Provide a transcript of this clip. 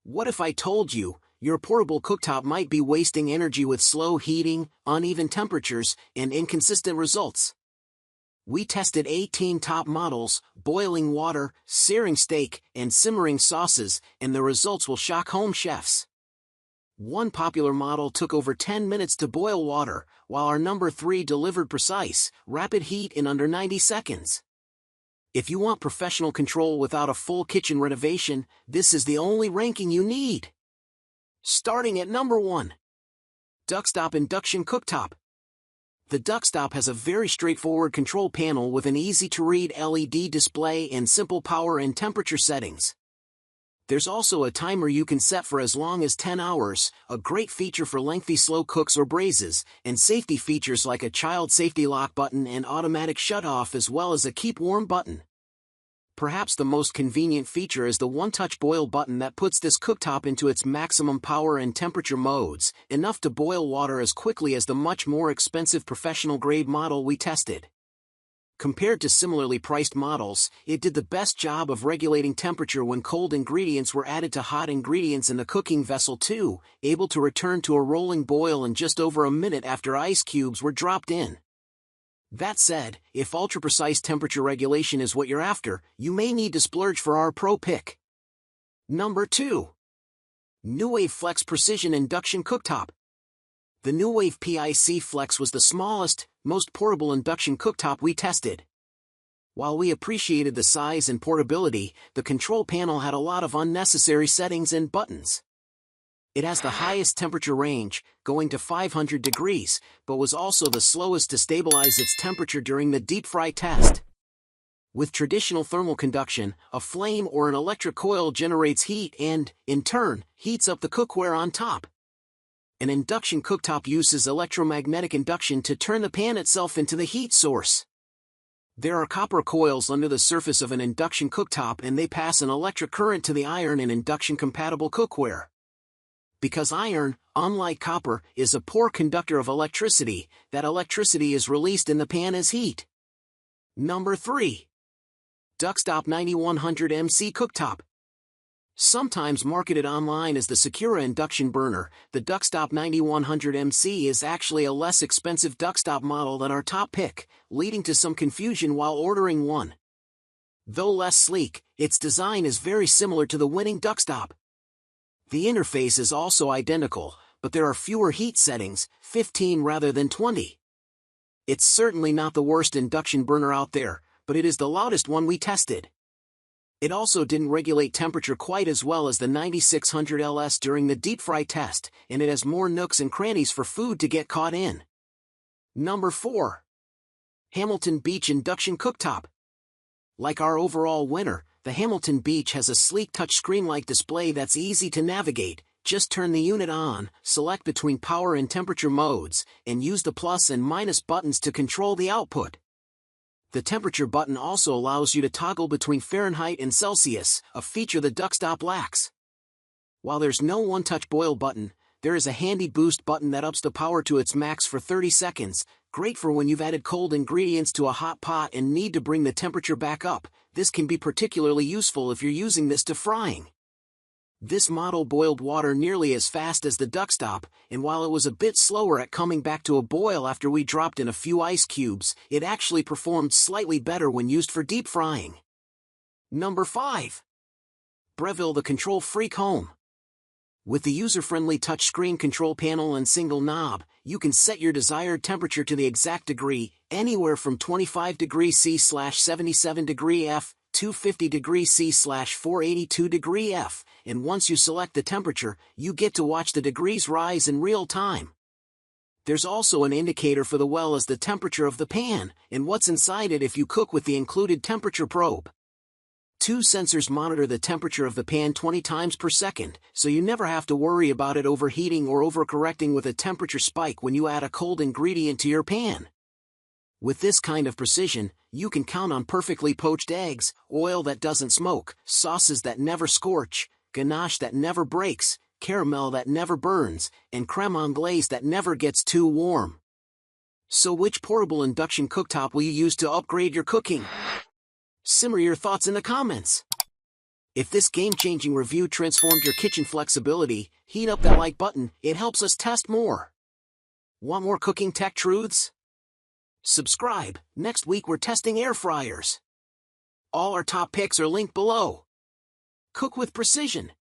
What if I told you, your portable cooktop might be wasting energy with slow heating, uneven temperatures, and inconsistent results? We tested 18 top models, boiling water, searing steak, and simmering sauces, and the results will shock home chefs. One popular model took over 10 minutes to boil water, while our number 3 delivered precise, rapid heat in under 90 seconds. If you want professional control without a full kitchen renovation, this is the only ranking you need. Starting at number 1. Duxtop Induction Cooktop. The Duxtop has a very straightforward control panel with an easy-to-read LED display and simple power and temperature settings. There's also a timer you can set for as long as 10 hours, a great feature for lengthy slow cooks or braises, and safety features like a child safety lock button and automatic shut-off as well as a keep warm button. Perhaps the most convenient feature is the one-touch boil button that puts this cooktop into its maximum power and temperature modes, enough to boil water as quickly as the much more expensive professional-grade model we tested. Compared to similarly priced models, it did the best job of regulating temperature when cold ingredients were added to hot ingredients in the cooking vessel too, able to return to a rolling boil in just over a minute after ice cubes were dropped in. That said, if ultra-precise temperature regulation is what you're after, you may need to splurge for our pro pick. Number 2. NUWAVE Flex Precision Induction Cooktop. The NUWAVE PIC Flex was the smallest, most portable induction cooktop we tested. While we appreciated the size and portability, the control panel had a lot of unnecessary settings and buttons. It has the highest temperature range, going to 500 degrees, but was also the slowest to stabilize its temperature during the deep fry test. With traditional thermal conduction, a flame or an electric coil generates heat and, in turn, heats up the cookware on top. An induction cooktop uses electromagnetic induction to turn the pan itself into the heat source. There are copper coils under the surface of an induction cooktop and they pass an electric current to the iron in induction-compatible cookware. Because iron, unlike copper, is a poor conductor of electricity, that electricity is released in the pan as heat. Number 3. Duxtop 9100 MC Cooktop. Sometimes marketed online as the Secura induction burner, the Duxtop 9100 MC is actually a less expensive Duxtop model than our top pick, leading to some confusion while ordering one. Though less sleek, its design is very similar to the winning Duxtop. The interface is also identical, but there are fewer heat settings, 15 rather than 20. It's certainly not the worst induction burner out there, but it is the loudest one we tested. It also didn't regulate temperature quite as well as the 9600 LS during the deep fry test, and it has more nooks and crannies for food to get caught in. Number 4. Hamilton Beach Induction Cooktop. Like our overall winner, the Hamilton Beach has a sleek touchscreen-like display that's easy to navigate. Just turn the unit on, select between power and temperature modes, and use the plus and minus buttons to control the output. The temperature button also allows you to toggle between Fahrenheit and Celsius, a feature the Duxtop lacks. While there's no one-touch boil button, there is a handy boost button that ups the power to its max for 30 seconds, great for when you've added cold ingredients to a hot pot and need to bring the temperature back up. This can be particularly useful if you're using this to frying. This model boiled water nearly as fast as the Duxtop, and while it was a bit slower at coming back to a boil after we dropped in a few ice cubes, it actually performed slightly better when used for deep frying. Number 5. Breville the Control Freak Home. With the user-friendly touchscreen control panel and single knob, you can set your desired temperature to the exact degree, anywhere from 25 degrees C/77 degree F, 250 degrees C/482 degree F, and once you select the temperature, you get to watch the degrees rise in real time. There's also an indicator for the well as the temperature of the pan, and what's inside it if you cook with the included temperature probe. 2 sensors monitor the temperature of the pan 20 times per second, so you never have to worry about it overheating or overcorrecting with a temperature spike when you add a cold ingredient to your pan. With this kind of precision, you can count on perfectly poached eggs, oil that doesn't smoke, sauces that never scorch, ganache that never breaks, caramel that never burns, and creme anglaise that never gets too warm. So which portable induction cooktop will you use to upgrade your cooking? Simmer your thoughts in the comments. If this game-changing review transformed your kitchen flexibility, heat up that like button, it helps us test more. Want more cooking tech truths? Subscribe. Next week we're testing air fryers. All our top picks are linked below. Cook with precision.